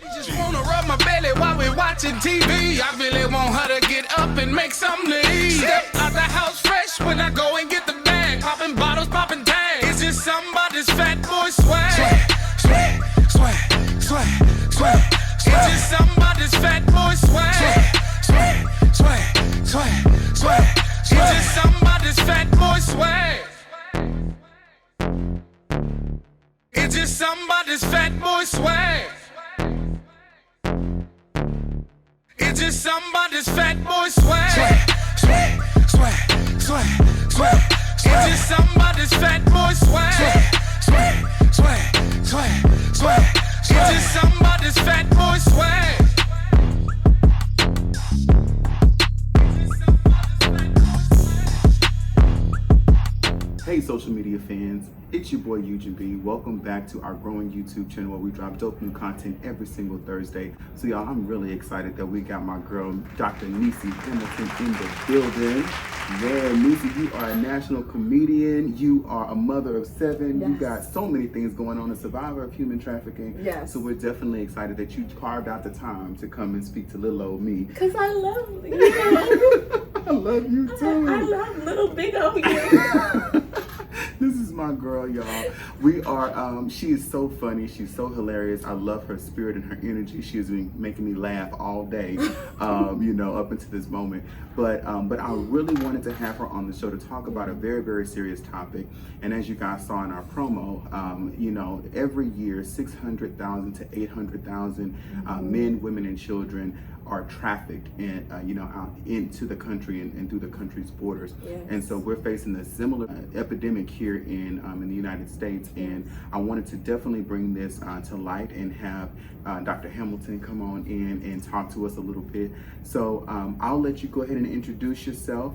Just wanna rub my belly while we're watching TV. I really want her to get up and make something to eat. Step out the house fresh when I go and get the bag. Popping bottles, popping tags. It's just somebody's fat boy swag. Swag, swag, swag, swag. It's just somebody's fat boy swag. Swag, swag, swag, swag. It's just somebody's fat boy swag. It's just somebody's fat boy swag. It's just somebody's fat boy swag. Swag, swag, swag, swag. It's just somebody's fat boy swag. Swag, swag, swag, swag. It's just somebody's fat boy swag. Hey social media fans, it's your boy UgnB. Welcome back to our growing YouTube channel where we drop dope new content every single Thursday. So y'all, I'm really excited that we got my girl, Dr. Nissi Hamilton in the building. Yeah, Nissi, you are a national comedian. You are a mother of 7. Yes. You got so many things going on, a survivor of human trafficking. Yes. So we're definitely excited that you carved out the time to come and speak to little old me. Because I love you. I love you too. I love little big old you. This is my girl, y'all. We are, she is so funny. She's so hilarious. I love her spirit and her energy. She has been making me laugh all day, you know, up until this moment. But I really wanted to have her on the show to talk about a very, very serious topic. And as you guys saw in our promo, you know, every year, 600,000 to 800,000 men, women, and children are trafficked in, you know, out into the country and through the country's borders. Yes. And so we're facing a similar epidemic here in the United States. And I wanted to definitely bring this to light and have Dr. Hamilton come on in and talk to us a little bit. So I'll let you go ahead and introduce yourself.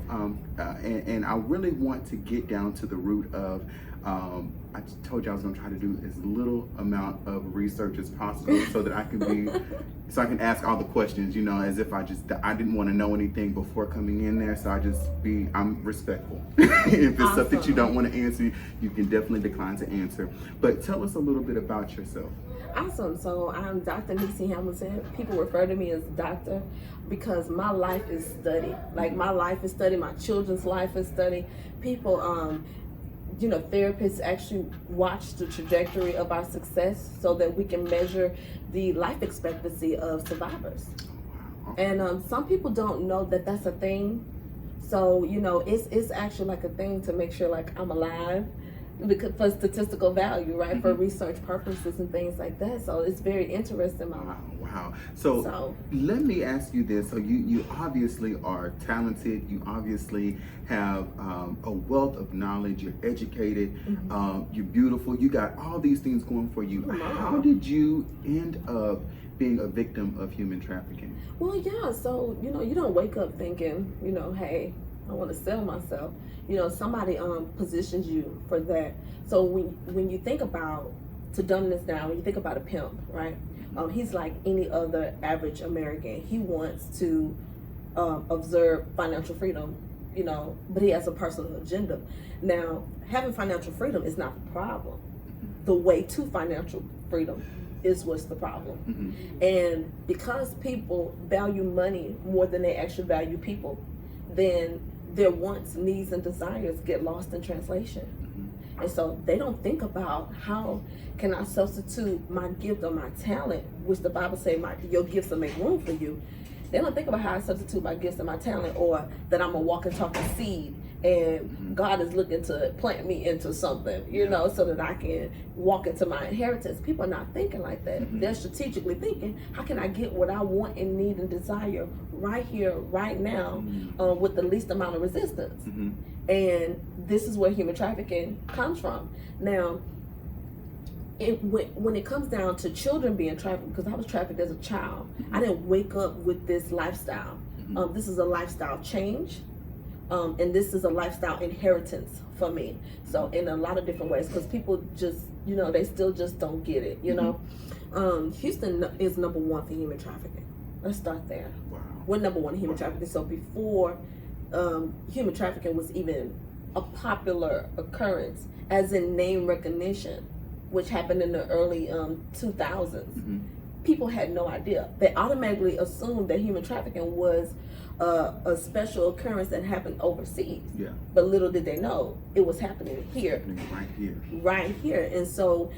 And I really want to get down to the root of, I told you I was gonna try to do as little amount of research as possible so that I can be, so I can ask all the questions, you know, as if I didn't want to know anything before coming in there. So I'm respectful. If it's something you don't want to answer, you can definitely decline to answer. But tell us a little bit about yourself. Awesome. So I'm Dr. Nissi Hamilton. People refer to me as doctor because my life is study. Like my life is study, my children's life is study. People, you know, therapists actually watch the trajectory of our success so that we can measure the life expectancy of survivors. And some people don't know that that's a thing. So, you know, it's actually like a thing to make sure like I'm alive because for statistical value, right? For research purposes and things like that. So it's very interesting. Wow. So let me ask you this. So you obviously are talented. You obviously have a wealth of knowledge. You're educated. You're beautiful. You got all these things going for you. How did you end up being a victim of human trafficking? Well, yeah. So, you know, you don't wake up thinking, you know, hey, I want to sell myself. You know, somebody positions you for that. So when you think about, to dumb this down, when you think about a pimp, right? He's like any other average American. He wants to observe financial freedom, you know, but he has a personal agenda. Now, having financial freedom is not the problem. The way to financial freedom is what's the problem. And because people value money more than they actually value people, then their wants, needs, and desires get lost in translation. And so they don't think about how can I substitute my gift or my talent, which the Bible says your gifts will make room for you. They don't think about how I substitute my gifts and my talent, or that I'm a walking, talking seed and God is looking to plant me into something, you know, so that I can walk into my inheritance. People are not thinking like that. They're strategically thinking, how can I get what I want and need and desire right here, right now, with the least amount of resistance? And this is where human trafficking comes from. Now, when it comes down to children being trafficked, because I was trafficked as a child, I didn't wake up with this lifestyle. This is a lifestyle change. And this is a lifestyle inheritance for me. So in a lot of different ways, because people just, you know, they still just don't get it, you know. Houston is number 1 for human trafficking. Let's start there. Wow. We're number 1 in human trafficking. So before human trafficking was even a popular occurrence, as in name recognition, which happened in the early 2000s, people had no idea. They automatically assumed that human trafficking was a special occurrence that happened overseas. Yeah. But little did they know it was happening here. Right here. Right here. And so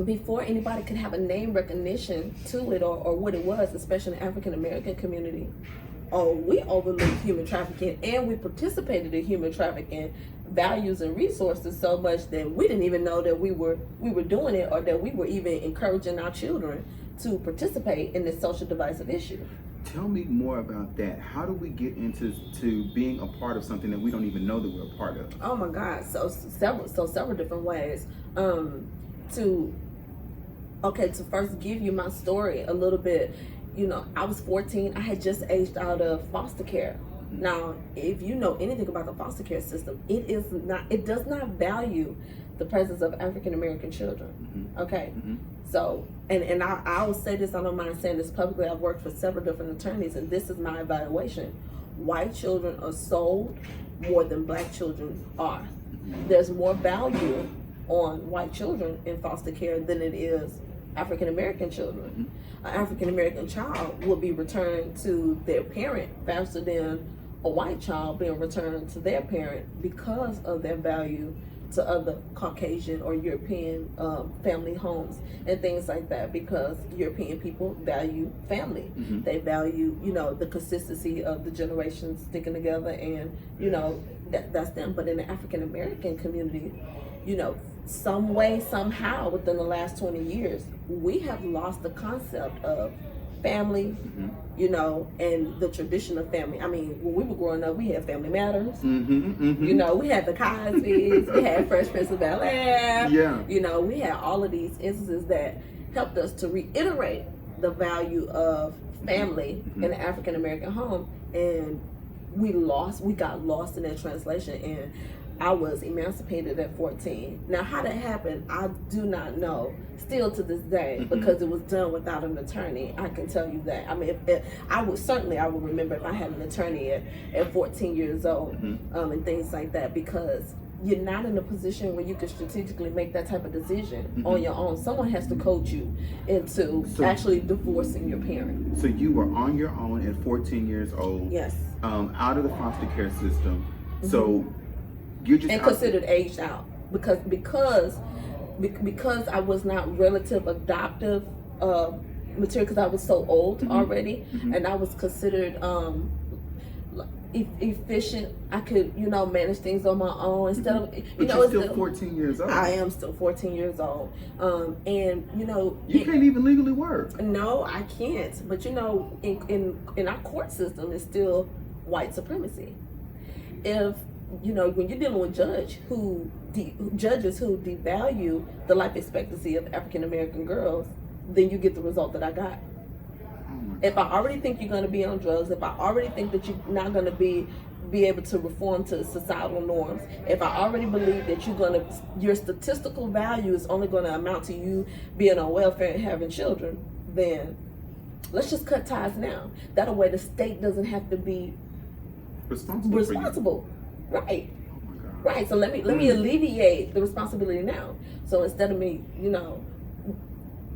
before anybody could have a name recognition to it or what it was, especially in the African American community, we overlooked human trafficking, and we participated in human trafficking values and resources so much that we didn't even know that we were doing it, or that we were even encouraging our children to participate in this social divisive issue. Tell me more about that. How do we get into being a part of something that we don't even know that we're a part of? Oh my God! So several different ways. To first give you my story a little bit. You know, I was 14. I had just aged out of foster care. Now, if you know anything about the foster care system, it does not value the presence of African American children. Okay. So, and I will say this, I don't mind saying this publicly. I've worked for several different attorneys, and this is my evaluation. White children are sold more than black children are. There's more value on white children in foster care than it is African American children. An African American child will be returned to their parent faster than a white child being returned to their parent because of their value to other Caucasian or European family homes and things like that, because European people value family. They value, you know, the consistency of the generations sticking together, and, you know, that's them. But in the African American community, you know, some way, somehow, within the last 20 years, we have lost the concept of family, you know, and the tradition of family. I mean, when we were growing up, we had Family Matters. You know, we had the Cosby's, we had Fresh Prince of Bel-Air. Yeah. You know, we had all of these instances that helped us to reiterate the value of family in the African American home, and we got lost in that translation. And I was emancipated at 14. Now, how that happened, I do not know, still to this day, because it was done without an attorney. I can tell you that. I mean, I would remember if I had an attorney at 14 years old, and things like that, because you're not in a position where you can strategically make that type of decision on your own. Someone has to coach you into actually divorcing your parent. So you were on your own at 14 years old. Yes. Out of the foster care system. So you're just considered aged out because I was not relative adoptive material, because I was so old already, and I was considered efficient. I could, you know, manage things on my own instead of, but you're still 14 years old. I am still 14 years old, and you know, you can't even legally work. No, I can't. But you know, in our court system, it's still white supremacy. If you know, when you're dealing with judges who devalue the life expectancy of African American girls, then you get the result that I got. If I already think you're going to be on drugs, if I already think that you're not going to be able to reform to societal norms, if I already believe that your statistical value is only going to amount to you being on welfare and having children, then let's just cut ties now. That way the state doesn't have to be responsible. Right. Oh my God. Right. So let me alleviate the responsibility now. So instead of me, you know,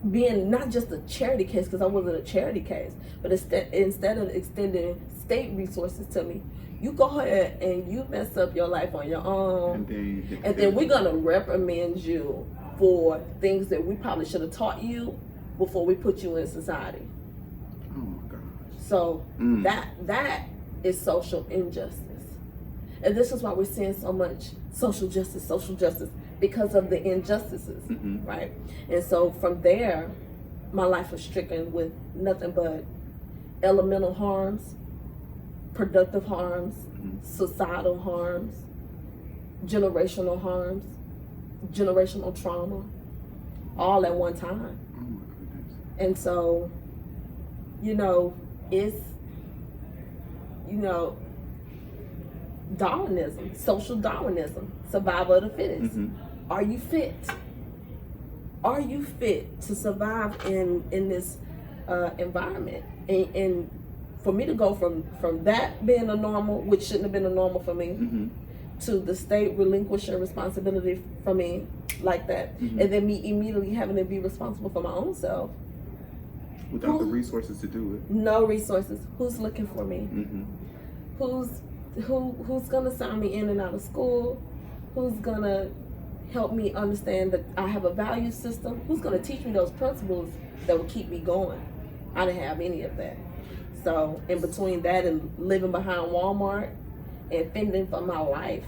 being not just a charity case, because I wasn't a charity case, but instead of extending state resources to me, you go ahead and you mess up your life on your own, and then we're gonna reprimand you for things that we probably should have taught you before we put you in society. Oh my gosh. So that is social injustice. And this is why we're seeing so much social justice, because of the injustices, right? And so from there, my life was stricken with nothing but elemental harms, productive harms, societal harms, generational harms, generational trauma, all at one time. Oh my goodness. And so, you know, it's, you know, Darwinism, social Darwinism, survival of the fittest. Are you fit? Are you fit to survive in this environment? And for me to go from that being a normal, which shouldn't have been a normal for me, to the state relinquishing responsibility for me like that, and then me immediately having to be responsible for my own self, Without the resources to do it. No resources. Who's looking for me? Mm-hmm. Who's gonna sign me in and out of school? Who's gonna help me understand that I have a value system? Who's gonna teach me those principles that will keep me going? I didn't have any of that. So in between that and living behind Walmart and fending for my life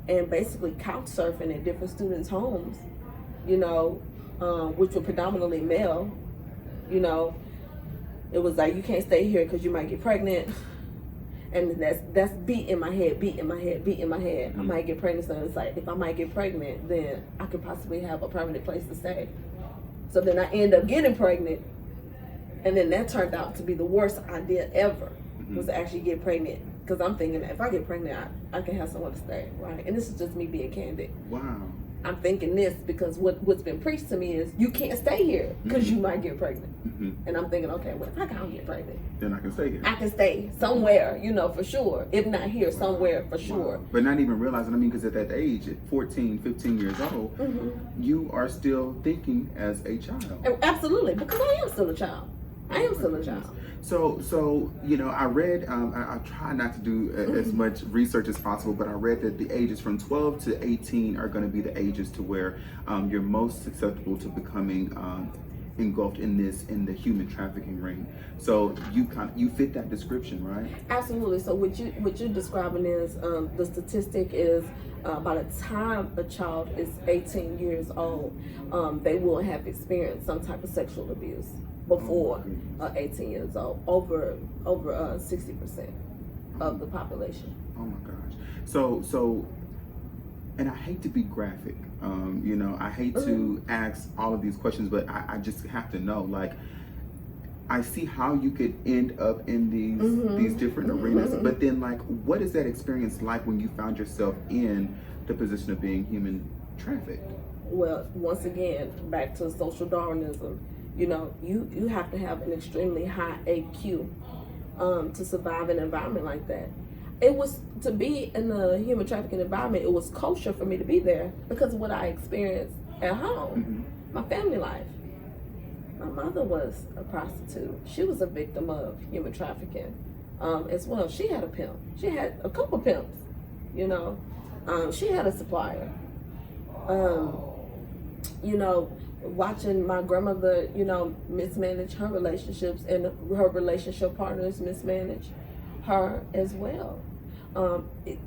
and basically couch surfing at different students' homes, you know, which were predominantly male, you know, it was like, you can't stay here because you might get pregnant. And that's beat in my head. I might get pregnant, so it's like, if I might get pregnant, then I could possibly have a permanent place to stay. So then I end up getting pregnant, and then that turned out to be the worst idea ever, was to actually get pregnant. Because I'm thinking that if I get pregnant, I can have somewhere to stay, right? And this is just me being candid. Wow. I'm thinking this because what's been preached to me is you can't stay here because you might get pregnant. And I'm thinking, okay, well, if I can't get pregnant, then I can stay here. I can stay somewhere, you know, for sure. If not here, somewhere for sure. But not even realizing, I mean, because at that age, at 14, 15 years old, you are still thinking as a child. Absolutely, because I am still a child. So you know, I read, I try not to do as much research as possible, but I read that the ages from 12 to 18 are going to be the ages to where you're most susceptible to becoming engulfed in the human trafficking ring. So you fit that description, right? Absolutely. So what you're describing is the statistic is by the time a child is 18 years old, they will have experienced some type of sexual abuse before 18 years old, over 60% of the population. Oh my gosh. So and I hate to be graphic, you know, I hate to ask all of these questions, but I just have to know, like, I see how you could end up in these different arenas, but then, like, what is that experience like when you found yourself in the position of being human trafficked? Well, once again, back to social Darwinism. You know, you have to have an extremely high AQ to survive an environment like that. It was, to be in a human trafficking environment, it was kosher for me to be there because of what I experienced at home, my family life. My mother was a prostitute. She was a victim of human trafficking as well. She had a pimp. She had a couple pimps, you know. She had a supplier. You know, watching my grandmother, you know, mismanage her relationships and her relationship partners mismanage her as well.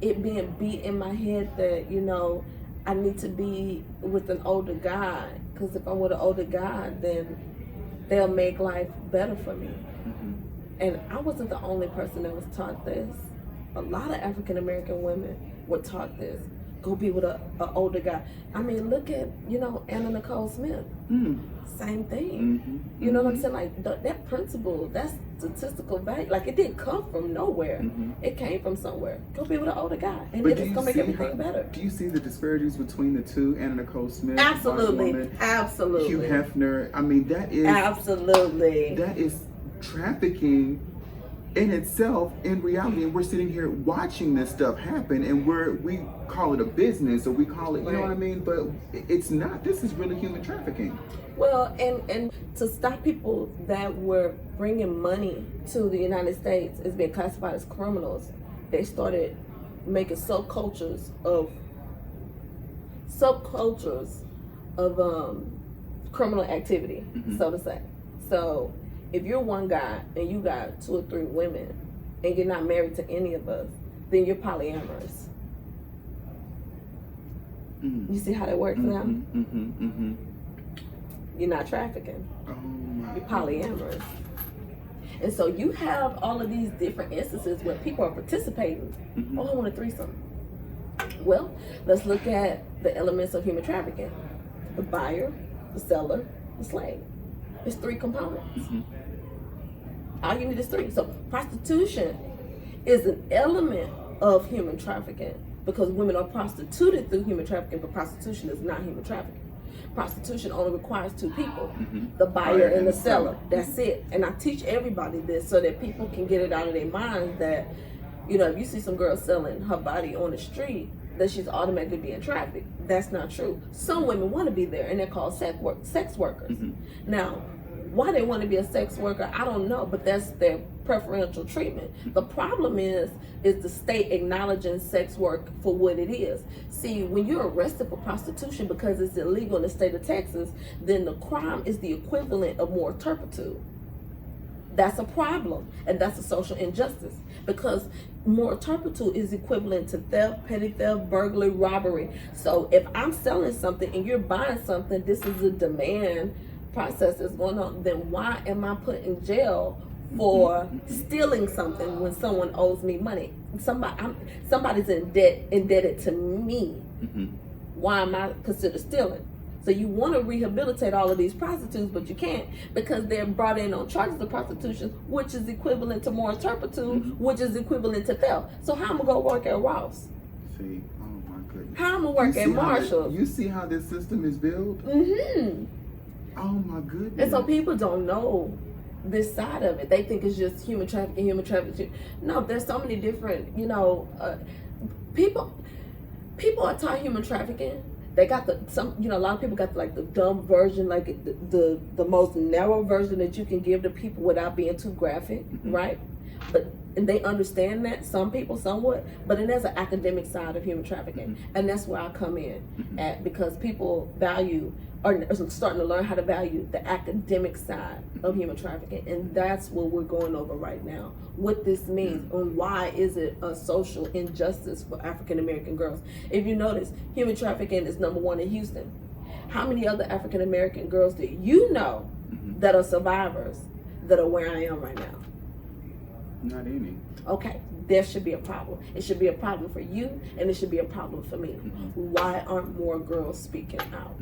It being beat in my head that, you know, I need to be with an older guy, because if I'm with an older guy, then they'll make life better for me. And I wasn't the only person that was taught this. A lot of African American women were taught this. Go be with an older guy. I mean, look at, you know, Anna Nicole Smith. Same thing. You know what I'm saying? Like, that principle, that statistical value, like, it didn't come from nowhere. It came from somewhere. Go be with an older guy, and then it's gonna make everything better. Do you see the disparities between the two? Anna Nicole Smith, Absolutely, woman, absolutely. Hugh Hefner. I mean, that is absolutely, that is trafficking in itself, in reality. And we're sitting here watching this stuff happen, and we call it a business, or we call it, you know what I mean? But it's not. This is really human trafficking. Well, and to stop people that were bringing money to the United States as being classified as criminals, they started making subcultures of criminal activity, so to say. So if you're one guy and you got 2 or 3 women and you're not married to any of us, then you're polyamorous. You see how that works now? You're not trafficking. You're polyamorous. And so you have all of these different instances where people are participating. Oh, I want a threesome. Well, let's look at the elements of human trafficking. The buyer, the seller, the slave. It's 3 components. All you need is 3. So prostitution is an element of human trafficking because women are prostituted through human trafficking, but prostitution is not human trafficking. Prostitution only requires 2 people, the buyer and the seller. That's it. And I teach everybody this so that people can get it out of their minds that, you know, if you see some girl selling her body on the street, that she's automatically being trafficked. That's not true. Some women want to be there, and they're called sex workers. Now, Why they want to be a sex worker, I don't know, but that's their preferential treatment. The problem is the state acknowledging sex work for what it is. See, when you're arrested for prostitution because it's illegal in the state of Texas, then the crime is the equivalent of moral turpitude. That's a problem, and that's a social injustice, because moral turpitude is equivalent to theft, petty theft, burglary, robbery. So if I'm selling something and you're buying something, this is a demand process that's going on, then why am I put in jail for stealing something when someone owes me money? Somebody's indebted to me. Why am I considered stealing? So you want to rehabilitate all of these prostitutes, but you can't, because they're brought in on charges of prostitution, which is equivalent to moral turpitude, which is equivalent to theft. So how am I going to work at Ross? See, oh my goodness. How am I going to work at Marshall? You see how this system is built? Oh my goodness. And so people don't know this side of it. They think it's just human trafficking. No, there's so many different, people are taught human trafficking. They got a lot of people got like the dumb version, like the most narrow version that you can give to people without being too graphic, right? And they understand that, some people somewhat, but then there's an academic side of human trafficking, and that's where I come in at, because people are starting to learn how to value the academic side of human trafficking, and that's what we're going over right now. What this means and why is it a social injustice for African American girls? If you notice, human trafficking is #1 in Houston. How many other African American girls do you know that are survivors that are where I am right now? Not any. Okay, there should be a problem. It should be a problem for you, and it should be a problem for me. Why aren't more girls speaking out?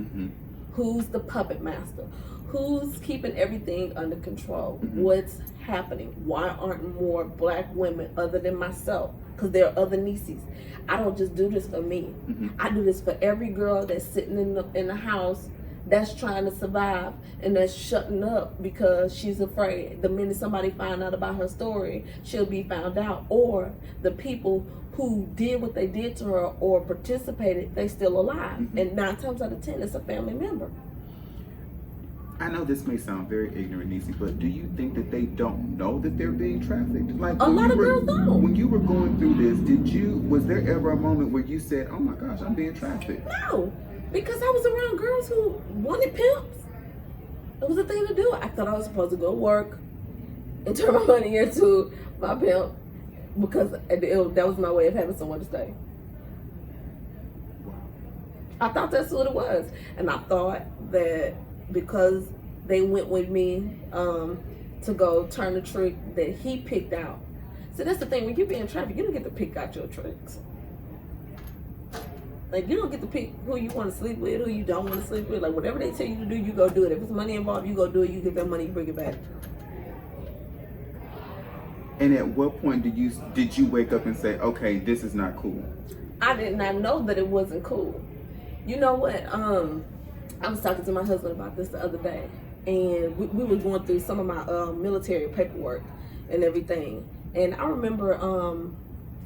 Who's the puppet master? Who's keeping everything under control? What's happening? Why aren't more black women other than myself? Because there are other Nissis. I don't just do this for me. I do this for every girl that's sitting in the house that's trying to survive and that's shutting up because she's afraid the minute somebody find out about her story, she'll be found out. Or the people who did what they did to her or participated, they still alive. And 9 times out of 10, it's a family member. I know this may sound very ignorant, Nissi, but do you think that they don't know that they're being trafficked? Like, a lot of girls don't. When you were going through this, was there ever a moment where you said, oh my gosh, I'm being trafficked? No, because I was around girls who wanted pimps. It was a thing to do. I thought I was supposed to go work and turn my money into my pimp, because that was my way of having someone to stay. I thought that's what it was. And I thought that because they went with me to go turn the trick that he picked out. So that's the thing, when you're being trafficked, you don't get to pick out your tricks. Like, you don't get to pick who you want to sleep with, who you don't want to sleep with. Like, whatever they tell you to do, you go do it. If it's money involved, you go do it. You get that money, you bring it back. And at what point did you wake up and say, okay, this is not cool? I did not know that it wasn't cool. You know what? I was talking to my husband about this the other day, and we were going through some of my military paperwork and everything. And I remember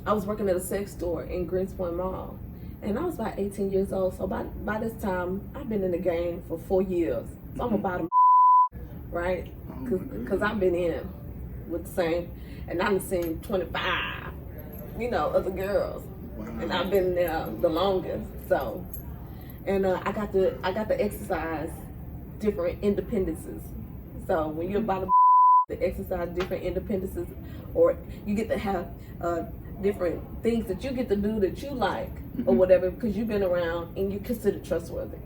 I was working at a sex store in Greenspoint Mall, and I was about 18 years old. So by this time, I've been in the game for 4 years. So I'm about right? Because I've been in with the same, and I've seen 25, other girls. Wow. And I've been there the longest. So, and I got to exercise different independences. So when you're about to exercise different independences, or you get to have different things that you get to do that you like, or whatever, because you've been around and you're considered trustworthy.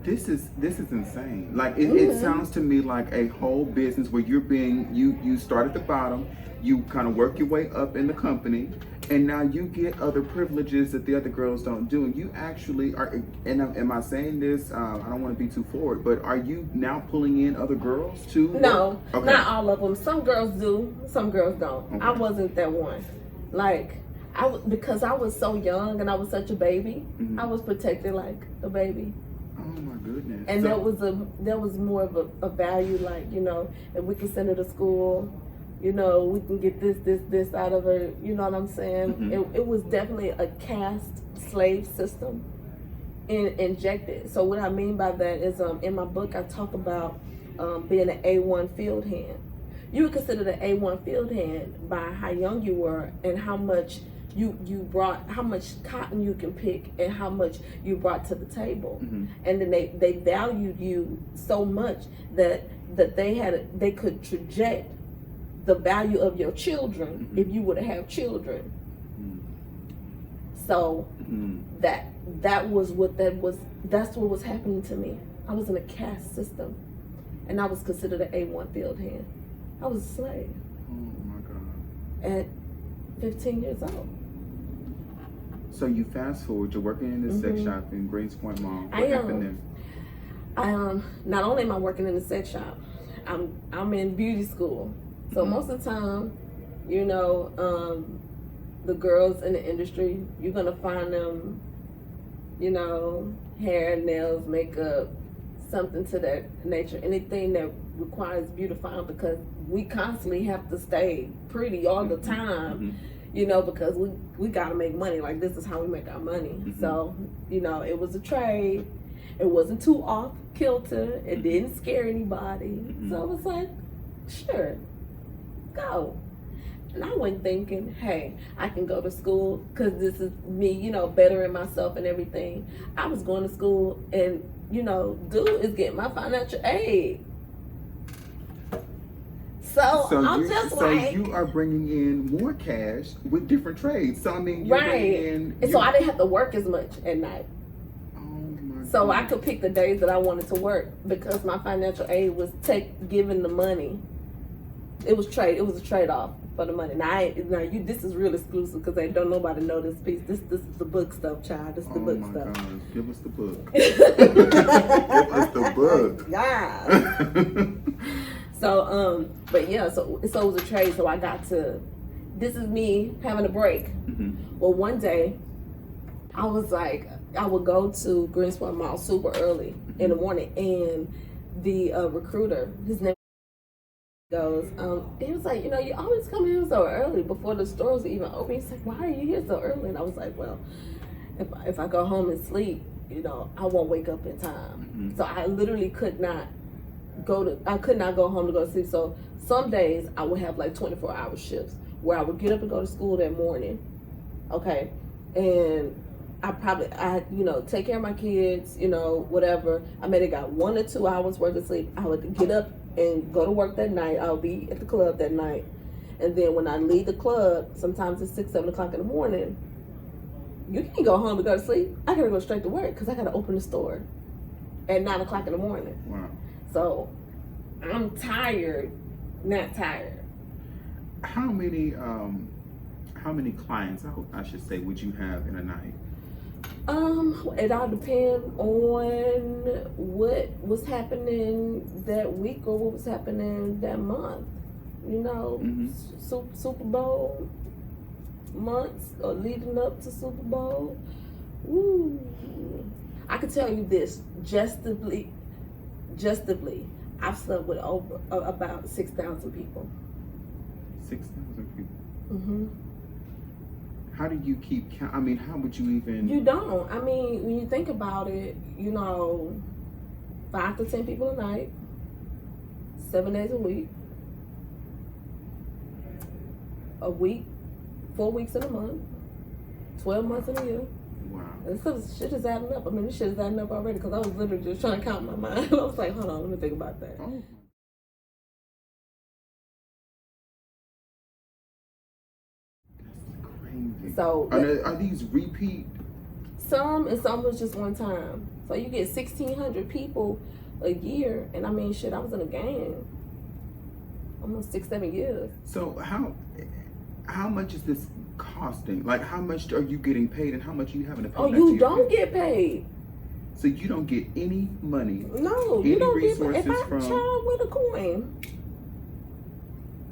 This is insane. Like, it sounds to me like a whole business where you start at the bottom, you kind of work your way up in the company, and now you get other privileges that the other girls don't do. And you actually are, and am I saying this, I don't want to be too forward, but are you now pulling in other girls too? No, okay. Not all of them. Some girls do, some girls don't. Okay. I wasn't that one. Like, because I was so young and I was such a baby, I was protected like a baby. Oh my goodness. And that was more of a value, like, if we can send her to school, we can get this out of her, you know what I'm saying? It was definitely a caste slave system injected. So what I mean by that is, in my book, I talk about being an A1 field hand. You were considered an A1 field hand by how young you were and how much you brought, how much cotton you can pick and how much you brought to the table. And then they valued you so much that they could project the value of your children if you were to have children. So that's what was happening to me. I was in a caste system and I was considered an A1 field hand. I was a slave. Oh my God. At 15 years old. So you fast forward, you're working in this sex shop in Greens Point Mall. What happened there? Not only am I working in the sex shop, I'm in beauty school. So most of the time, you know, the girls in the industry, you're gonna find them, you know, hair, nails, makeup, something to that nature. Anything that requires beautifying, because we constantly have to stay pretty all the time. You know, because we gotta make money. Like, this is how we make our money. So, you know, it was a trade. It wasn't too off kilter. It didn't scare anybody. So I was like, sure, go. And I went thinking, hey, I can go to school because this is me, you know, bettering myself and everything. I was going to school and, you know, dude is getting my financial aid. So I'm just like, you are bringing in more cash with different trades. So I mean, you're right. And so I didn't have to work as much at night. Oh my So God. I could pick the days that I wanted to work because my financial aid was giving the money. It was a trade-off for the money. Now this is real exclusive because don't nobody know this piece. This is the book stuff, child. This is the book stuff. Oh my God. Give us the book. Give us the book. Yeah. So, but yeah, so it was a trade. So I got to, this is me having a break. Well, one day I was like, I would go to Greensboro Mall super early in the morning, and the recruiter, his name goes, he was like, you know, you always come here so early before the stores are even open. He's like, why are you here so early? And I was like, well, if I go home and sleep, you know, I won't wake up in time. So I literally could not go home to go to sleep. So some days I would have like 24-hour shifts where I would get up and go to school that morning. Okay. And I you know, take care of my kids, you know, whatever. I may have got 1 or 2 hours worth of sleep. I would get up and go to work that night. I'll be at the club that night. And then when I leave the club, sometimes it's 6, 7 o'clock in the morning, you can't go home to go to sleep. I gotta go straight to work because I gotta open the store at 9 o'clock in the morning. Wow. So I'm tired, not tired. How many clients, I should say, would you have in a night? It all depends on what was happening that week or what was happening that month. You know, Super Bowl months or leading up to Super Bowl. Woo. I can tell you this, justifully, I've slept with over about 6,000 people. 6,000 people. Mm-hmm. How do you keep count? I mean, how would you even? You don't. I mean, when you think about it, you know, 5 to 10 people a night, 7 days a week, 4 weeks in a month, 12 months in a year. Wow. And this shit is adding up. I mean, this shit is adding up already because I was literally just trying to count my mind. I was like, hold on, let me think about that. Oh. That's crazy. So are these repeat? Some was just one time. So you get 1,600 people a year, and I mean, shit, I was in a gang almost 6, 7 years. So how much is this costing? Like, how much are you getting paid, and how much are you having to pay? Oh, you don't get paid. So you don't get any money? No, you don't get paid. If I child with a coin.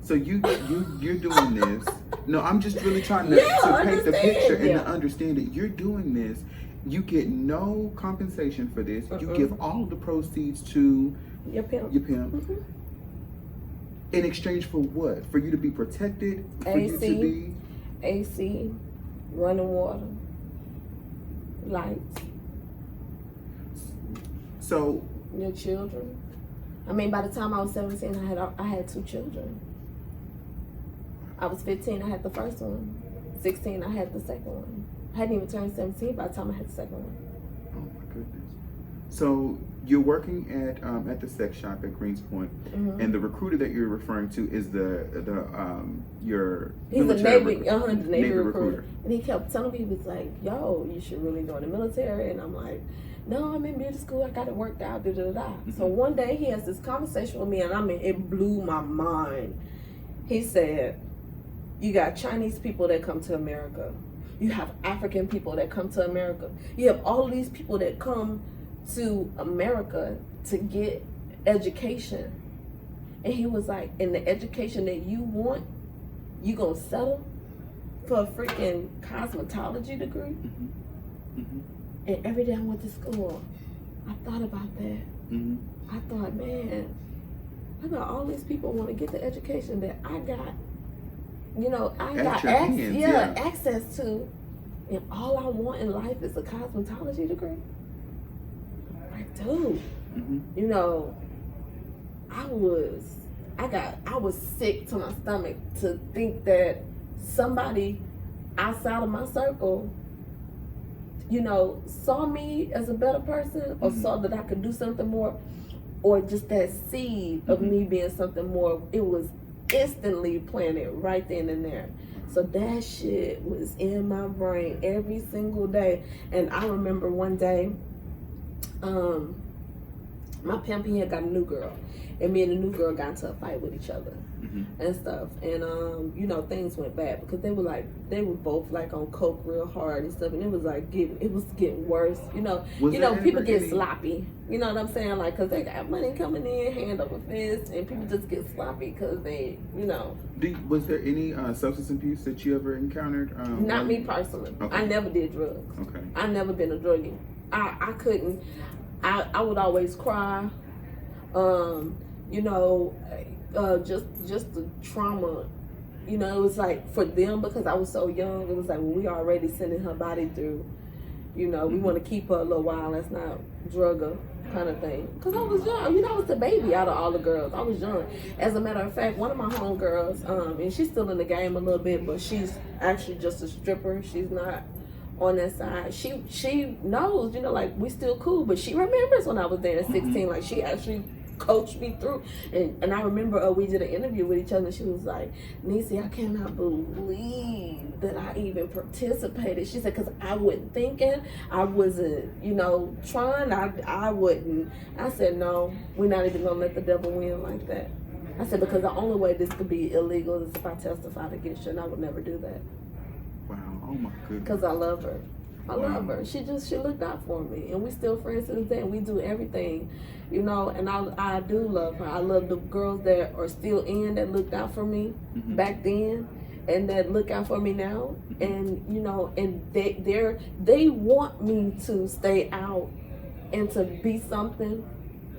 So you're doing this. No, I'm just really trying to paint the picture and to understand that you're doing this. You get no compensation for this. You give all of the proceeds to your pimp. In exchange for what? For you to be protected? For you to be AC, running water, lights. So your children. I mean, by the time I was 17, I had 2 children. I was 15, I had the first one. 16, I had the second one. I hadn't even turned 17 by the time I had the second one. Oh my goodness. So you're working at the sex shop at Greens Point, and the recruiter that you're referring to is your he's a Navy recruiter. recruiter. And he kept telling me, he was like, yo, you should really join the military. And I'm like, no, I'm in beauty school, I got it worked out, So one day he has this conversation with me, and I mean, it blew my mind. He said, you got Chinese people that come to America. You have African people that come to America. You have all these people that come to America to get education. And he was like, in the education that you want, you gonna settle for a freaking cosmetology degree? And every day I went to school, I thought about that. I thought, man, I got all these people want to get the education that I got. You know, I got access to, and all I want in life is a cosmetology degree. Like, dude, you know, I was sick to my stomach to think that somebody outside of my circle, you know, saw me as a better person, or saw that I could do something more, or just that seed of me being something more. It was instantly planted right then and there. So that shit was in my brain every single day. And I remember one day, my pimp, he had got a new girl, and me and the new girl got into a fight with each other and stuff. And you know, things went bad because they were both like on coke real hard and stuff, and it was getting worse. You know, people get sloppy. You know what I'm saying? Like, cause they got money coming in, hand over fist, and people just get sloppy because they, you know. Was there any substance abuse that you ever encountered? Not me personally. Okay. I never did drugs. Okay. I never been a druggie. I couldn't. I would always cry. You know, just the trauma. You know, it was like for them, because I was so young, it was like, well, we already sending her body through. You know, we want to keep her a little while. Let's not drug her, kind of thing. Because I was young. You know, I was the baby out of all the girls. I was young. As a matter of fact, one of my homegirls, and she's still in the game a little bit, but she's actually just a stripper. She's not on that side. She knows, you know, like, we still cool, but she remembers when I was there at 16. Like, she actually coached me through. And I remember we did an interview with each other, and she was like, Nissi, I cannot believe that I even participated. She said, because I wasn't thinking, I wasn't, you know, trying, I wouldn't. I said, no, we're not even gonna let the devil win like that. I said, because the only way this could be illegal is if I testified against you, and I would never do that. Wow, oh my goodness. Because I love her. I love her. She looked out for me, and we still friends to this day, and we do everything, you know, and I do love her. I love the girls that are still in, that looked out for me back then, and that look out for me now. And, you know, and they want me to stay out and to be something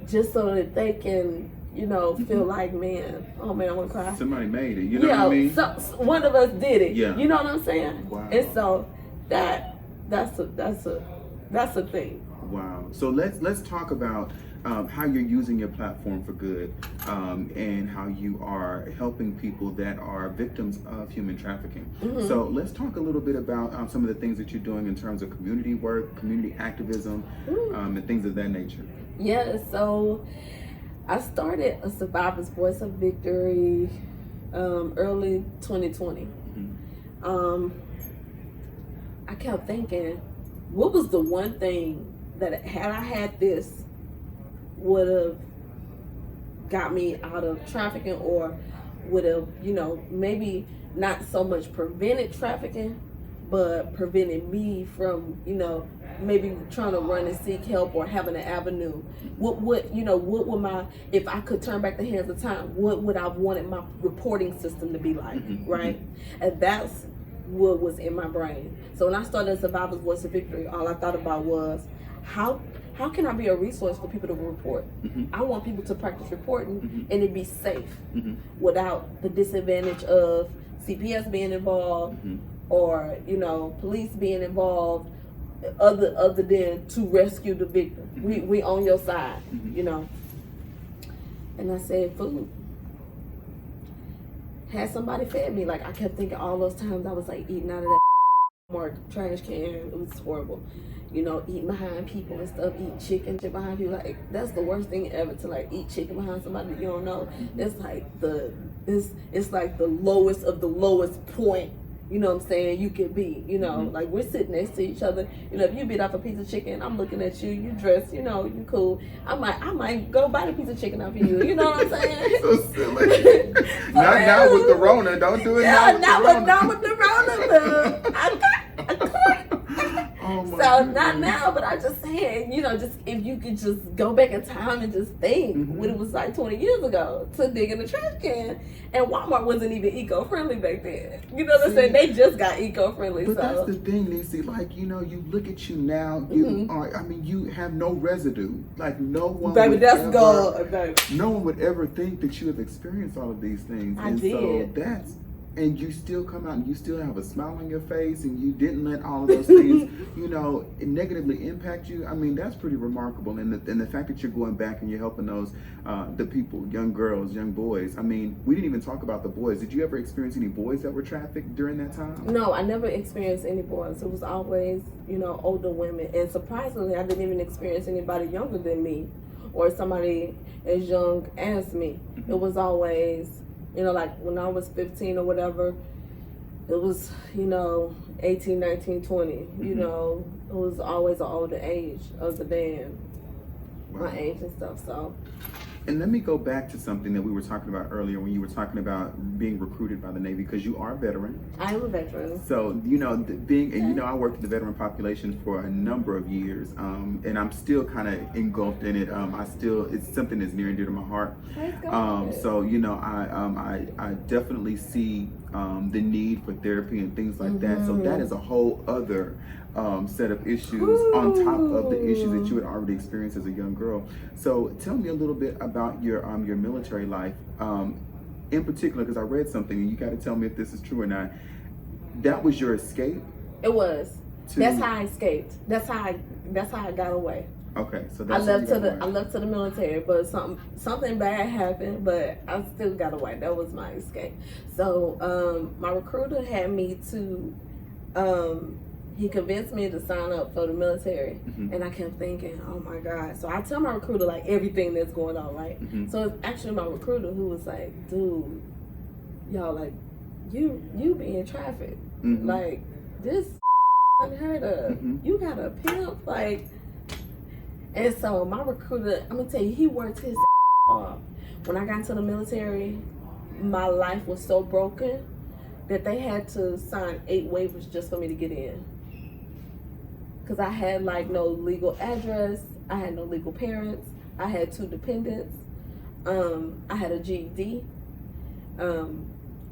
just so that they can, you know, feel like, man, oh man, I want to cry. Somebody made it, you know what I mean? So one of us did it. Yeah. You know what I'm saying? Wow. And so that's a thing. Wow. So let's talk about how you're using your platform for good, and how you are helping people that are victims of human trafficking. So let's talk a little bit about some of the things that you're doing in terms of community work, community activism, and things of that nature. Yeah, so I started a Survivor's Voice of Victory early 2020. I kept thinking, what was the one thing that, had I had this, would have got me out of trafficking, or would have, you know, maybe not so much prevented trafficking, but prevented me from, you know, maybe trying to run and seek help or having an avenue. What would my, if I could turn back the hands of time, what would I wanted my reporting system to be like, right? And that's what was in my brain. So when I started Survivor's Voice of Victory, all I thought about was, how can I be a resource for people to report? I want people to practice reporting and it be safe without the disadvantage of CPS being involved or, you know, police being involved, other than to rescue the victim. We on your side, you know. And I said, food. Had somebody fed me. Like, I kept thinking all those times I was like eating out of that mark trash can. It was horrible. You know, eating behind people and stuff, eating chicken behind people. Like, that's the worst thing ever, to like eat chicken behind somebody that you don't know. It's like it's like the lowest of the lowest point, you know what I'm saying, you could be, you know. Like, we're sitting next to each other. You know, if you bit off a piece of chicken, I'm looking at you, you dressed, you know, you cool. I might go buy a piece of chicken off of you. You know what I'm saying? So silly. Not now with the Rona. Don't do it now with the Rona. I caught. Oh my So goodness. not now, but I'm just saying, you know, just if you could just go back in time and just think what it was like 20 years ago to dig in the trash can. And Walmart wasn't even eco-friendly back then. You know what I'm saying? They just got eco-friendly. But so that's the thing, Nissi. Like, you know, you look at you now. You are. I mean, you have no residue. Like, no one. baby, would that's ever, God, baby. No one would ever think that you have experienced all of these things. I and did. So that's. And you still come out and you still have a smile on your face, and you didn't let all of those things, you know, negatively impact you. I mean, that's pretty remarkable. And the fact that you're going back and you're helping those, the people, young girls, young boys. I mean, we didn't even talk about the boys. Did you ever experience any boys that were trafficked during that time? No, I never experienced any boys. It was always, you know, older women. And surprisingly, I didn't even experience anybody younger than me or somebody as young as me. It was always, you know, like when I was 15 or whatever, it was, you know, 18, 19, 20. You know, it was always an older age other than my age and stuff. So. And let me go back to something that we were talking about earlier when you were talking about being recruited by the Navy, because you are a veteran. I am a veteran. So, you know, and you know, I worked with the veteran population for a number of years, and I'm still kind of engulfed in it. It's something that's near and dear to my heart. So, you know, I definitely see the need for therapy and things like that. So that is a whole other set of issues on top of the issues that you had already experienced as a young girl. So tell me a little bit about your military life, in particular, because I read something, and you got to tell me if this is true or not. That was your escape? It was. That's how I escaped. That's how I got away. Okay, so I that's left to the military, but something bad happened, but I still got away. That was my escape. So my recruiter had me to he convinced me to sign up for the military, and I kept thinking, oh my God. So I tell my recruiter like everything that's going on, right? So it's actually my recruiter who was like, dude, y'all, like, you being trafficked, like, this unheard of. You got a pimp, like. And so my recruiter, I'm gonna tell you, he worked his off. When I got into the military, my life was so broken that they had to sign 8 waivers just for me to get in. Cause I had like no legal address, I had no legal parents, I had 2 dependents, I had a GED,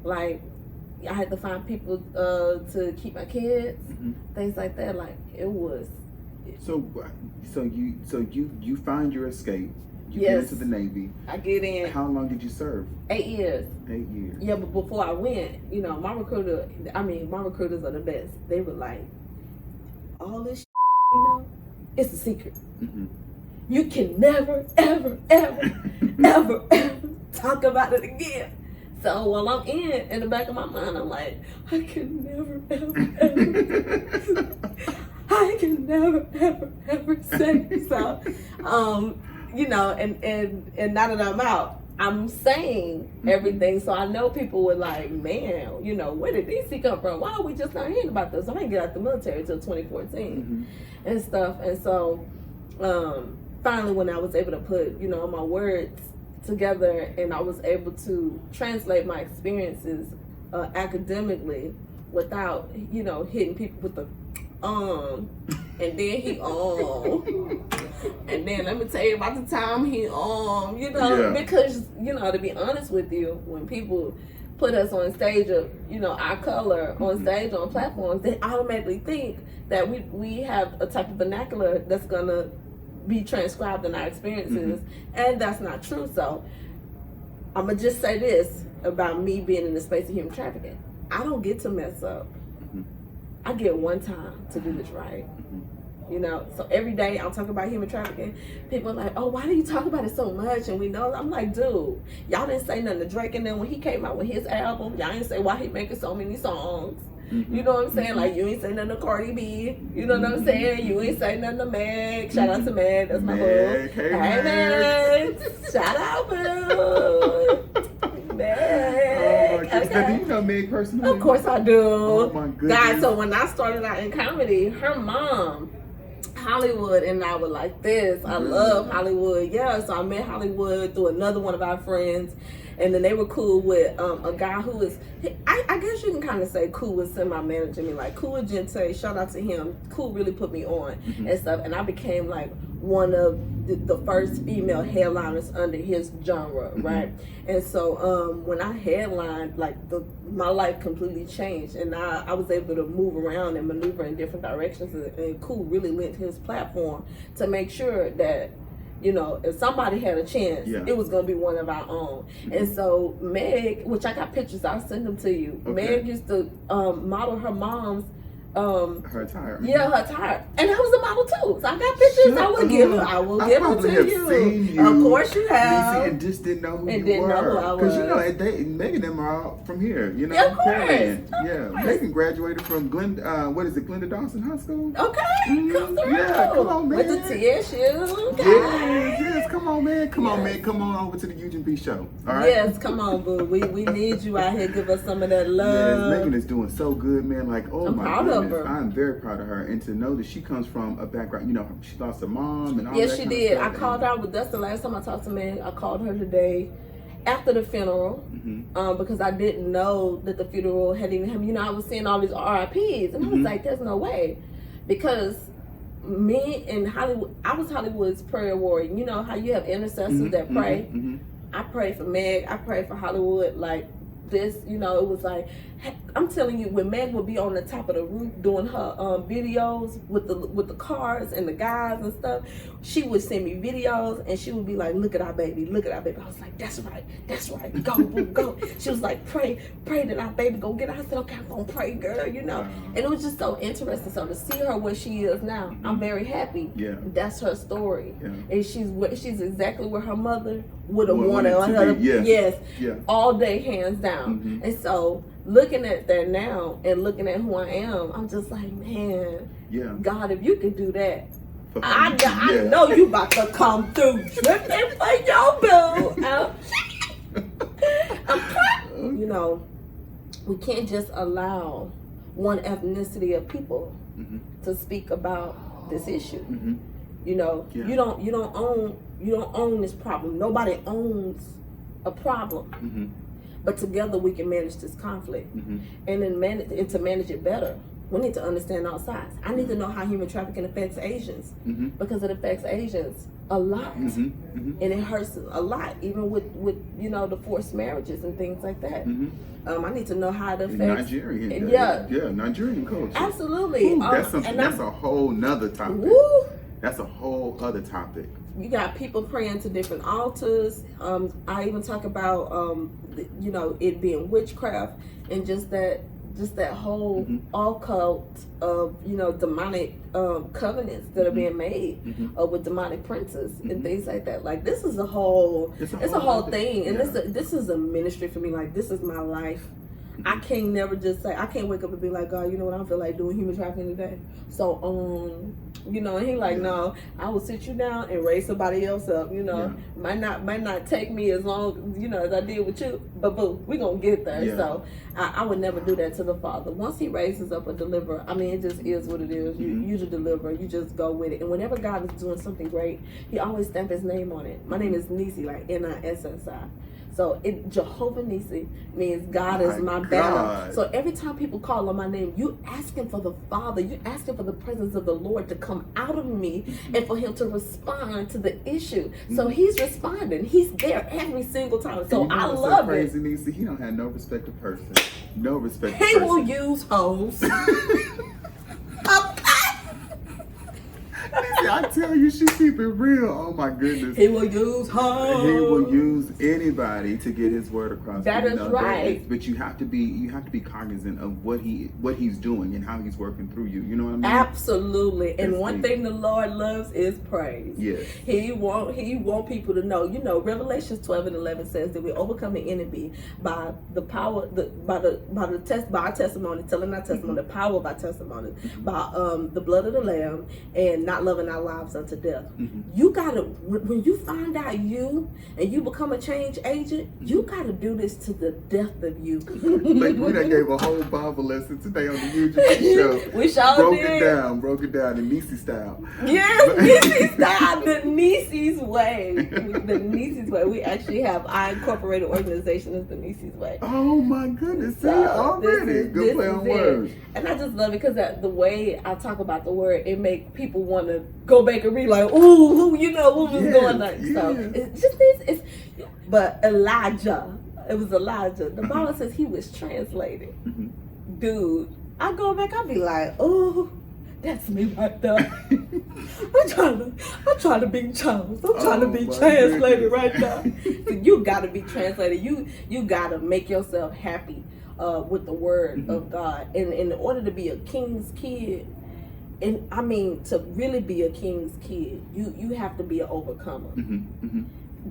like I had to find people to keep my kids, things like that. Like, it was. So you find your escape. You Yes. get into the Navy. I get in. How long did you serve? 8 years. 8 years. Yeah, but before I went, you know, my recruiters are the best. They were like, all this shit, you know, it's a secret. You can never, ever, ever, ever, ever talk about it again. So while I'm in the back of my mind, I'm like, I can never, ever, ever, I can never, ever, ever say so. You know, and now that I'm out, I'm saying everything. So I know people were like, man, you know, where did DC come from? Why are we just not hearing about this? I didn't get out the military until 2014 and stuff. And so finally, when I was able to put, you know, my words together, and I was able to translate my experiences academically without, you know, hitting people with the and then he and then let me tell you about the time he you know, because, you know, to be honest with you, when people put us on stage of, you know, our color on stage on platforms, they automatically think that we have a type of vernacular that's gonna be transcribed in our experiences, and that's not true. So I'm gonna just say this about me being in the space of human trafficking: I don't get to mess up. I get one time to do this right. You know, so every day I'm talking about human trafficking. People are like, oh, why do you talk about it so much? And we know, I'm like, dude, y'all didn't say nothing to Drake. And then when he came out with his album, y'all didn't say why he making so many songs. You know what I'm saying? Like, you ain't say nothing to Cardi B. You know what I'm saying? You ain't say nothing to Meg. Shout out to Meg. That's my boo. Hey, Meg. Shout out, boo. Meg. Okay. Do you know Meg personally? Of course I do. Oh, my goodness. Guys, so when I started out in comedy, her mom, Hollywood, and I were like this. I love Hollywood. Yeah, so I met Hollywood through another one of our friends. And then they were cool with a guy who is, I guess you can kind of say Cool was semi-managing me. Like, Cool Gente, shout out to him. Cool really put me on and stuff. And I became like one of the first female headliners under his genre, right? And so when I headlined, like my life completely changed. And I was able to move around and maneuver in different directions. And Cool really lent his platform to make sure that, you know, if somebody had a chance, it was going to be one of our own. And so Meg, which I got pictures, I'll send them to you. Meg used to model her mom's her attire. Yeah, her attire. And I was a model too. So I got pictures. I will give them to you. Seen you. Of course you have. And just didn't know who and you didn't were. know who I was. Because you know, Meg and them are all from here. You know, yeah, of course. Yeah, Megan graduated from Glenda Dawson High School. Okay, come through. Yeah, come on, man. With the TSU. Yes, come on, man. Come on, man. Come on over to the UgnB show. All right. Yes, come on, boo. We need you out here. Give us some of that love. Yes, Megan is doing so good, man. Like, oh my goodness. I'm very proud of her, and to know that she comes from a background, you know, she lost her mom and all that. Yes, she did. I called her. That's the last time I talked to Meg. I called her today after the funeral because I didn't know that the funeral had even happened. You know, I was seeing all these RIPs, and I was like, "There's no way," because me and Hollywood, I was Hollywood's prayer warrior. You know how you have intercessors that pray. I prayed for Meg. I prayed for Hollywood. Like this, you know, it was like, I'm telling you, when Meg would be on the top of the roof doing her videos with the cars and the guys and stuff, she would send me videos and she would be like, look at our baby, look at our baby. I was like, that's right, go, boo, go. She was like, pray that our baby go get her. I said, okay, I'm gonna pray, girl, you know. And it was just so interesting. So to see her where she is now, I'm very happy. Yeah, that's her story, and she's exactly where her mother would have wanted her. Yes, all day, hands down. And so looking at that now and looking at who I am, I'm just like, man, God, if you could do that, I know you about to come through dripping for your boo. You know, we can't just allow one ethnicity of people to speak about this issue. You know, you don't own this problem. Nobody owns a problem. But together we can manage this conflict, and then to manage it better, we need to understand all sides. I need to know how human trafficking affects Asians, because it affects Asians a lot, and it hurts a lot, even with you know, the forced marriages and things like that. I need to know how it affects Nigerian, Nigerian culture. Absolutely. Ooh, that's a whole nother topic. Woo. That's a whole other topic. You got people praying to different altars. I even talk about, you know, it being witchcraft and just that whole occult of, you know, demonic covenants that are being made with demonic princes and things like that. Like, this is a whole thing, and this is a ministry for me. Like, this is my life. I can't never just say, I can't wake up and be like, God, you know what, I don't feel like doing human trafficking today. So, you know, and he like, no, I will sit you down and raise somebody else up, you know. Might not take me as long, you know, as I did with you, but boo, we gonna get there. So I would never do that to the Father. Once he raises up a deliverer, I mean, it just is what it is. You the deliverer, you just go with it. And whenever God is doing something great, he always stamp his name on it. My name is Nissi, like Nissi. So Jehovah Nissi means God is my banner. So every time people call on my name, you asking for the Father, you asking for the presence of the Lord to come out of me and for him to respond to the issue. So he's responding. He's there every single time. So I love it. Crazy, Nissi, he don't have no respect of person. No respect of person. He will use hoes. I I tell you, she keep it real. Oh my goodness. He will use her. He will use anybody to get his word across. That is right. But you have to be cognizant of what he's doing and how he's working through you. You know what I mean? Absolutely. And one thing the Lord loves is praise. Yes. He want people to know. You know, Revelations 12:11 says that we overcome the enemy by the power, by our testimony, telling our testimony, the power of our testimony, by the blood of the Lamb, and not loving our lives unto death. You gotta, when you find out you become a change agent, you gotta do this to the death of you. Like we done gave a whole Bible lesson today on the UgnB show. We sure broke it down in Nissi style. Yes, Nissi style, the Nissi's way. The Nissi's way. We actually have our incorporated organization as the Nissi's way. Oh my goodness, see, already. Good play on words. And I just love it because the way I talk about the word, it make people want to go back and read like, ooh, you know, what was going on. Yes. So it's just but Elijah, it was Elijah. The Bible says he was translated. Dude, I go back, I be like, oh, that's me right there. I'm trying to be Charles. I'm trying to be translated right there. So you gotta be translated. You gotta make yourself happy with the word of God. And in order to be a king's kid, and I mean to really be a king's kid, you have to be an overcomer.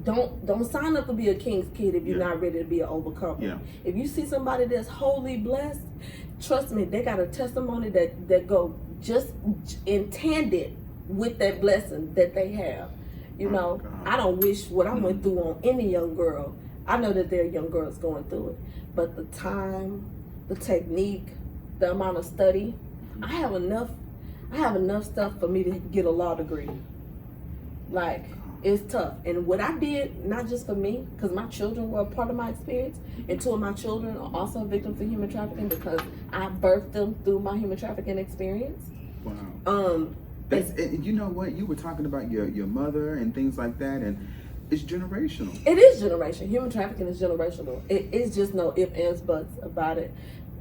Don't sign up to be a king's kid if you're not ready to be an overcomer. If you see somebody that's wholly blessed, trust me, they got a testimony that go just intended with that blessing that they have. You know, I don't wish what I went through on any young girl. I know that there are young girls going through it, but the time, the technique, the amount of study, I have enough stuff for me to get a law degree. Like, it's tough. And what I did, not just for me, because my children were a part of my experience, and 2 of my children are also victims of human trafficking because I birthed them through my human trafficking experience. Wow. And you know what? You were talking about your mother and things like that, and it's generational. It is generational. Human trafficking is generational. It is just no ifs, ands, buts about it.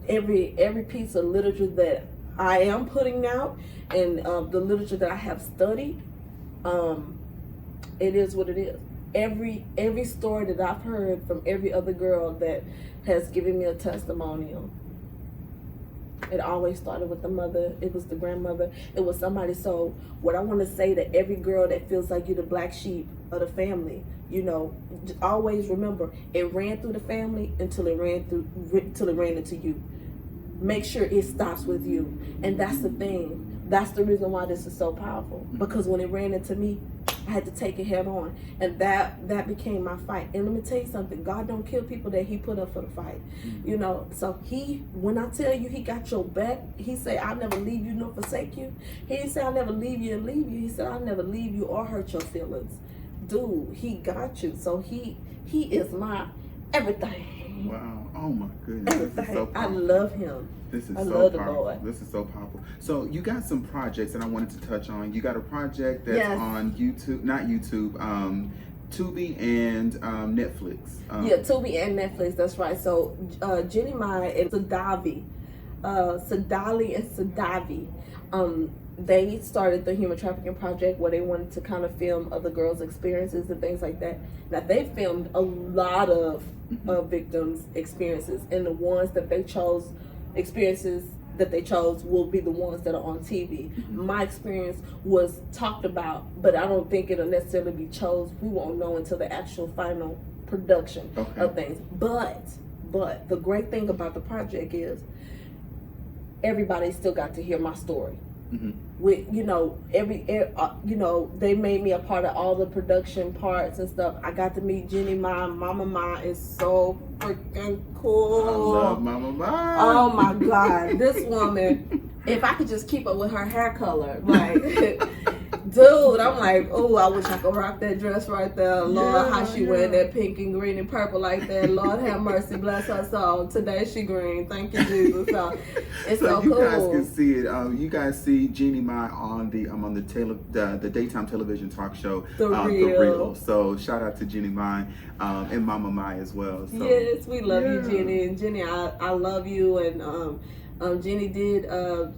Every piece of literature that I am putting out and the literature that I have studied, it is what it is. Every story that I've heard from every other girl that has given me a testimonial, it always started with the mother. It was the grandmother. It was somebody. So what I want to say to every girl that feels like you're the black sheep of the family, you know, always remember, it ran through the family until it ran into you. Make sure it stops with you. And that's the thing. That's the reason why this is so powerful. Because when it ran into me, I had to take it head on. And that became my fight. And let me tell you something, God don't kill people that he put up for the fight. You know, so when I tell you he got your back, he say, I'll never leave you nor forsake you. He didn't say I'll never leave you and leave you. He said, I'll never leave you or hurt your feelings. Dude, he got you. So he is my everything. Wow. Oh my goodness. Everything. This is so powerful. I love him. This is I so love the powerful. boy. This is so powerful. So you got some projects that I wanted to touch on. You got a project that's on YouTube, not YouTube, Tubi and Netflix. Yeah, Tubi and Netflix. That's right. So Jenny Mai and Sadali and Sadavi, they started the Human Trafficking Project where they wanted to kind of film other girls' experiences and things like that. Now they filmed a lot of victims' experiences, and the ones that they chose, experiences that they chose, will be the ones that are on TV. My experience was talked about, but I don't think it'll necessarily be chose. We won't know until the actual final production of things. But the great thing about the project is everybody still got to hear my story. With they made me a part of all the production parts and stuff. I got to meet Jenny Mai. Mama Mai is so freaking cool. I love Mama Mai. Oh my God, this woman! If I could just keep up with her hair color, like, dude, I'm like, oh, I wish I could rock that dress right there. Lord, how she wearing that pink and green and purple like that. Lord have mercy, bless her soul. Today she green. Thank you, Jesus. So it's so you cool. guys can see it. You guys see Jenny Mai on the daytime television talk show, The Real. So shout out to Jenny Mai and Mama Mai as well. So, yes, we love you, Jenny. And Jenny, I love you, and Jenny did.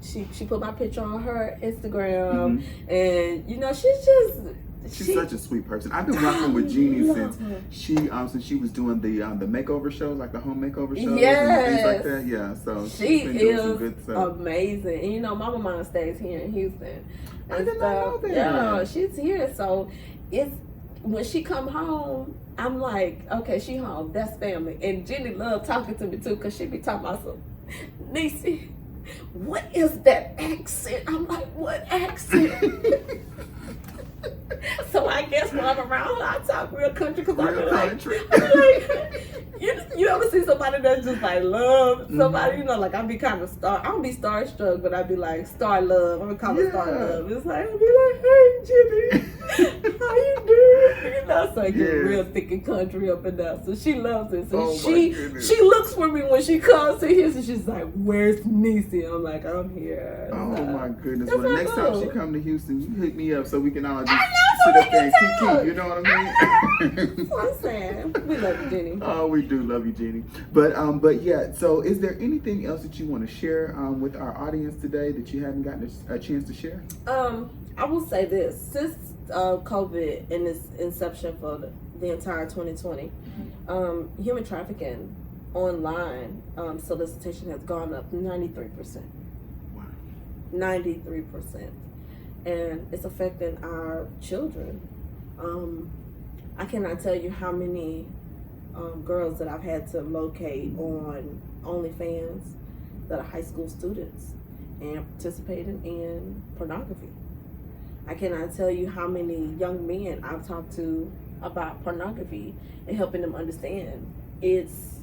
She put my picture on her Instagram, and you know, she's such a sweet person. I've been rocking with Jeannie since she was doing the makeover shows, like the home makeover shows and things like that. Yeah, so she been doing some is good stuff. amazing. And you know, my mom stays here in Houston. I did not know that. Yeah, she's here. So it's when she come home, I'm like, okay, she home. That's family. And Jenny loved talking to me too, because she be talking about some, Nissi, what is that accent? I'm like, what accent? So I guess when I'm around her, I talk real country, because I'm like, you ever see somebody that just like love somebody, you know, like I be kind of I don't be starstruck, but I be like star love. I'm gonna call it star love. It's like, I'll be like, hey Jenny, how you doing? You know, so I get real thick and country up and down. So she loves it. So she looks for me when she comes to Houston. She's like, where's Nissi? I'm like, I'm here. Oh my goodness. Well, the next time she come to Houston, you hit me up so we can all just sit up there and keep, you know what I mean? That's what I'm saying. We love you, Jenny. Oh, we do love you, Jenny. But yeah, so is there anything else that you want to share with our audience today that you haven't gotten a chance to share? I will say this. Since COVID and its inception for the entire 2020, human trafficking online solicitation has gone up 93%. Wow. 93%. And it's affecting our children. I cannot tell you how many girls that I've had to locate on OnlyFans that are high school students and participating in pornography. I cannot tell you how many young men I've talked to about pornography and helping them understand its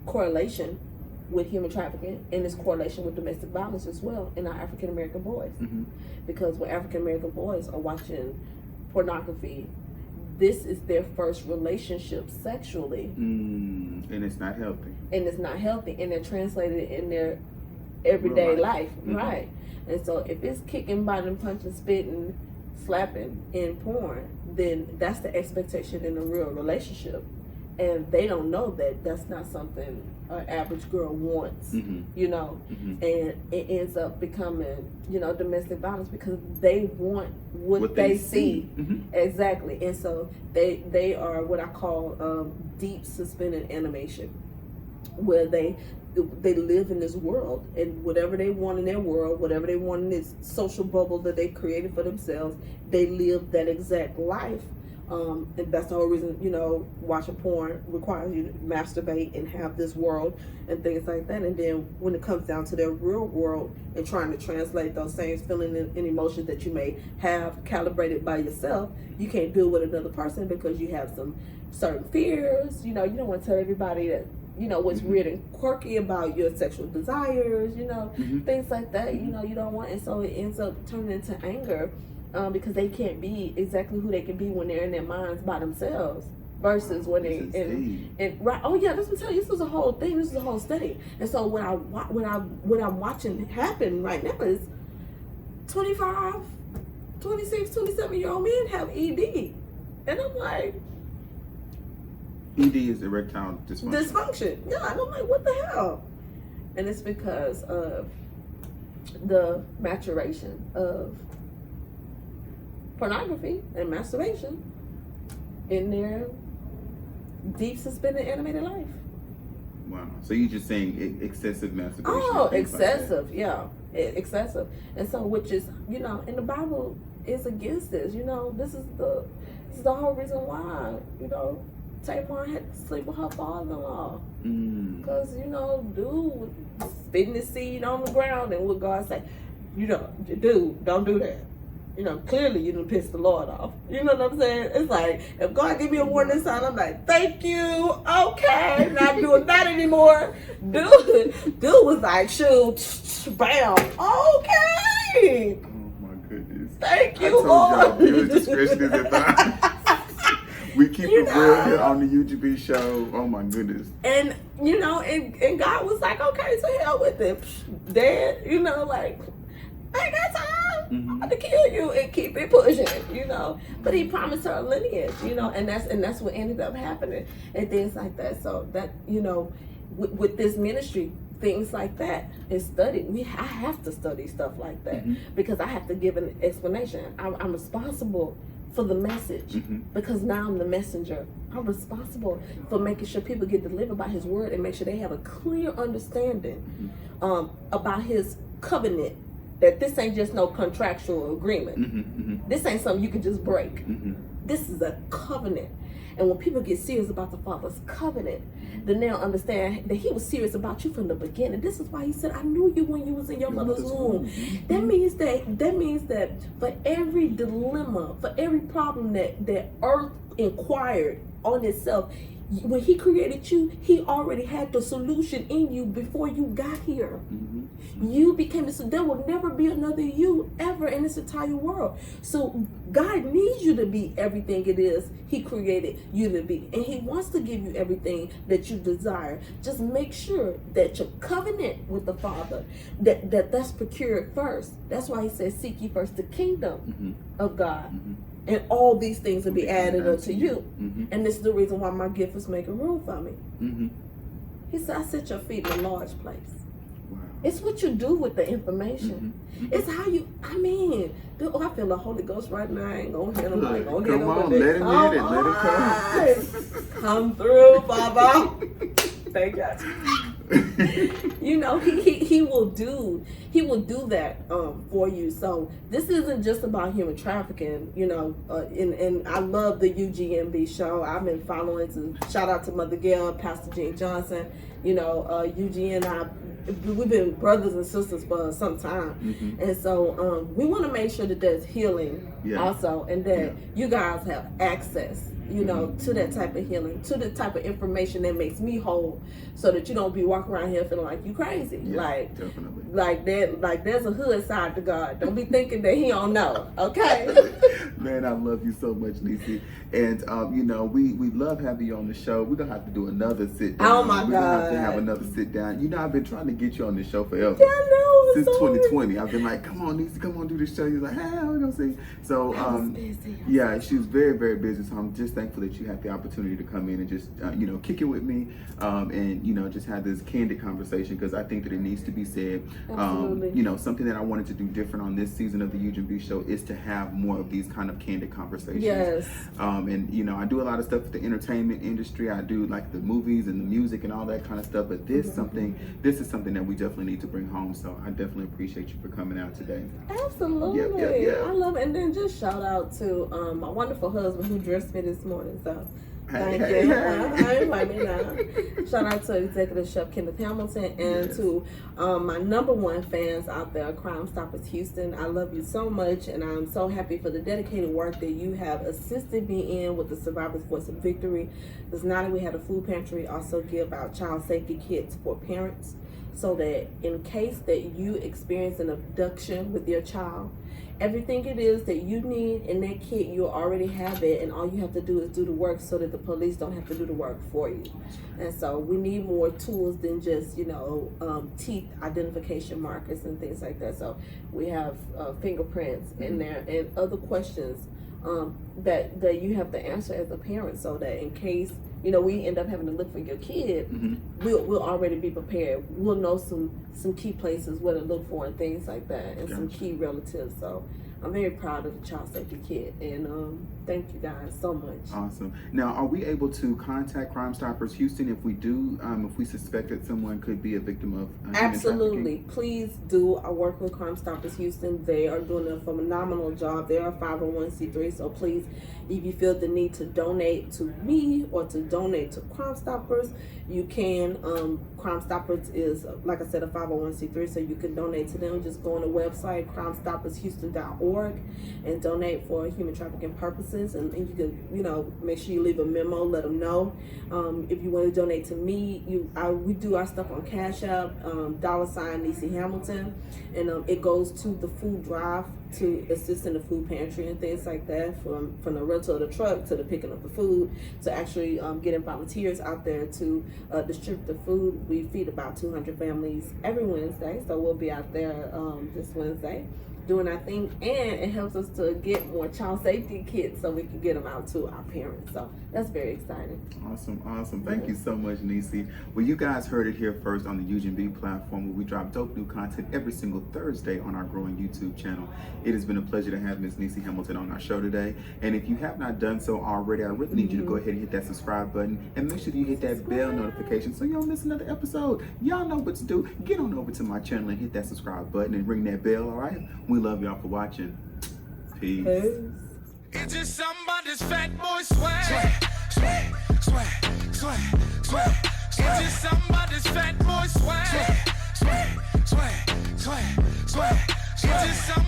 correlation with human trafficking and its correlation with domestic violence as well in our African American boys. Because when African American boys are watching pornography, this is their first relationship sexually. And it's not healthy. And it's not healthy, and they're translated in their everyday life. Right. And so if it's kicking, biting, punching, spitting, slapping in porn, then that's the expectation in a real relationship. And they don't know that that's not something an average girl wants, you know, and it ends up becoming, you know, domestic violence because they want what they see. Exactly. And so they are what I call deep suspended animation, where they live in this world, and whatever they want in their world, whatever they want in this social bubble that they created for themselves, they live that exact life. And that's the whole reason, you know, watching porn requires you to masturbate and have this world and things like that. And then when it comes down to their real world and trying to translate those same feelings and emotions that you may have calibrated by yourself, you can't do it with another person because you have some certain fears. You know, you don't want to tell everybody that, you know, what's weird and quirky about your sexual desires, you know, things like that, you know, you don't want. And so it ends up turning into anger. Because they can't be exactly who they can be when they're in their minds by themselves versus when they and right. Oh yeah, this will tell you, this is a whole thing. This is a whole study. And so what I'm watching happen right now is 25, 26, 27-year-old men have ED, and I'm like, ED is erectile dysfunction. Yeah, and I'm like, what the hell? And it's because of the maturation of pornography and masturbation in their deep suspended animated life. Wow. So you're just saying excessive masturbation? Oh, excessive, yeah. Excessive. And so, which is, you know, and the Bible is against this. You know, this is the whole reason why, you know, Tamar had to sleep with her father-in-law. Because, you know, dude spitting his seed on the ground, and what God say, you know, dude, don't do that. You know, clearly you done pissed the Lord off. You know what I'm saying? It's like, if God give me a warning sign, I'm like, thank you, okay, not doing that anymore. Dude was like, shoot, bam, okay. Oh my goodness. Thank you, I told Lord. y'all, viewer discretion is advised. We keep it real here on the UgnB show. Oh my goodness. And, you know, and God was like, okay, to hell with it. Dad, you know, like, I ain't got time. I'm gonna kill you and keep it pushing, you know. But he promised her a lineage, you know, and that's what ended up happening and things like that. So that, you know, with this ministry, things like that is studied. I have to study stuff like that because I have to give an explanation. I'm responsible for the message because now I'm the messenger. I'm responsible for making sure people get delivered by his word and make sure they have a clear understanding about his covenant, that this ain't just no contractual agreement. This ain't something you can just break. This is a covenant. And when people get serious about the Father's covenant, then they'll understand that he was serious about you from the beginning. This is why he said, I knew you when you was in your mother's womb. That means that for every dilemma, for every problem that earth inquired on itself, when he created you, he already had the solution in you before you got here. You became this. There will never be another you ever in this entire world. So God needs you to be everything it is he created you to be, and he wants to give you everything that you desire. Just make sure that your covenant with the Father, that's procured first. That's why he says, seek ye first the kingdom of God. And all these things will be added unto you. And this is the reason why my gift is making room for me. He said, I set your feet in a large place. Wow. It's what you do with the information. It's how you, I feel the Holy Ghost right now. I ain't gonna hit him. I ain't gonna hit him. Come on, let him hit it. Let it come. Come through, Baba. Thank God. You know, he will do that for you. So this isn't just about human trafficking, you know. And I love the UgnB show. I've been following. Shout out to Mother Gail, Pastor Jean Johnson. You know, UG and I, we've been brothers and sisters for some time, and so we want to make sure that there's healing also, and that you guys have access, you know, to that type of healing, to the type of information that makes me whole, so that you don't be walking around here feeling like you crazy. Like there's a hood side to God. Don't be thinking that he don't know. Okay. Man, I love you so much, Nissi. And you know, we love having you on the show. We're gonna have to do another sit down. Oh my God. We're gonna have to have another sit down. You know, I've been trying to get you on this show forever. Yeah, I know. Since 2020. I've been like, come on, Nissi, come on, do this show. He's like, hey, we're gonna see. So yeah, she was very, very busy. So I'm just thankful that you had the opportunity to come in and just you know, kick it with me, and you know, just have this candid conversation, because I think that it needs to be said. You know, something that I wanted to do different on this season of the UgnB show is to have more of these kind of candid conversations. Yes. And you know, I do a lot of stuff with the entertainment industry. I do like the movies and the music and all that kind of stuff. But this is something that we definitely need to bring home. So I definitely appreciate you for coming out today. Absolutely. Yeah. I love it. And then just shout out to my wonderful husband who dressed me this morning. So thank you. Shout out to Executive Chef Kenneth Hamilton, and to my number one fans out there, Crime Stoppers Houston. I love you so much, and I'm so happy for the dedicated work that you have assisted me in with the Survivor's Voice of Victory. This night we had a food pantry, also give out child safety kits for parents, so that in case that you experience an abduction with your child, everything it is that you need in that kit, you already have it, and all you have to do is do the work so that the police don't have to do the work for you. And so we need more tools than just, you know, teeth identification markers and things like that. So we have fingerprints in there and other questions that you have to answer as a parent, so that in case, you know, we end up having to look for your kid, we'll already be prepared. We'll know some key places where to look for and things like that, and some key relatives. So I'm very proud of the child safety kit, and thank you guys so much. Awesome. Now, are we able to contact Crime Stoppers Houston if we do, if we suspect that someone could be a victim of human Absolutely. trafficking? Please do. I work with Crime Stoppers Houston. They are doing a phenomenal job. They are 501c3, so please, if you feel the need to donate to me or to donate to Crime Stoppers, you can. Crime Stoppers is, like I said, a 501c3, so you can donate to them. Just go on the website, crimestoppershouston.org, and donate for human trafficking purposes. And you can, you know, make sure you leave a memo, let them know. If you want to donate to me, we do our stuff on Cash App, $ Nissi Hamilton, and it goes to the food drive to assist in the food pantry and things like that, from the rental of the truck to the picking up the food to actually getting volunteers out there to distribute the food. We feed about 200 families every Wednesday, so we'll be out there this Wednesday doing our thing, and it helps us to get more child safety kits so we can get them out to our parents. So that's very exciting. Awesome. Thank you so much, Nissi. Well, you guys heard it here first on the UgnB platform, where we drop dope new content every single Thursday on our growing YouTube channel. It has been a pleasure to have Miss Nissi Hamilton on our show today. And if you have not done so already, I really need you to go ahead and hit that subscribe button and make sure that you hit that bell notification so you don't miss another episode. Y'all know what to do. Get on over to my channel and hit that subscribe button and ring that bell, all right? We love y'all for watching. Peace. It's just somebody's fat boy swag. It's just somebody's fat boy swag. It's just somebody's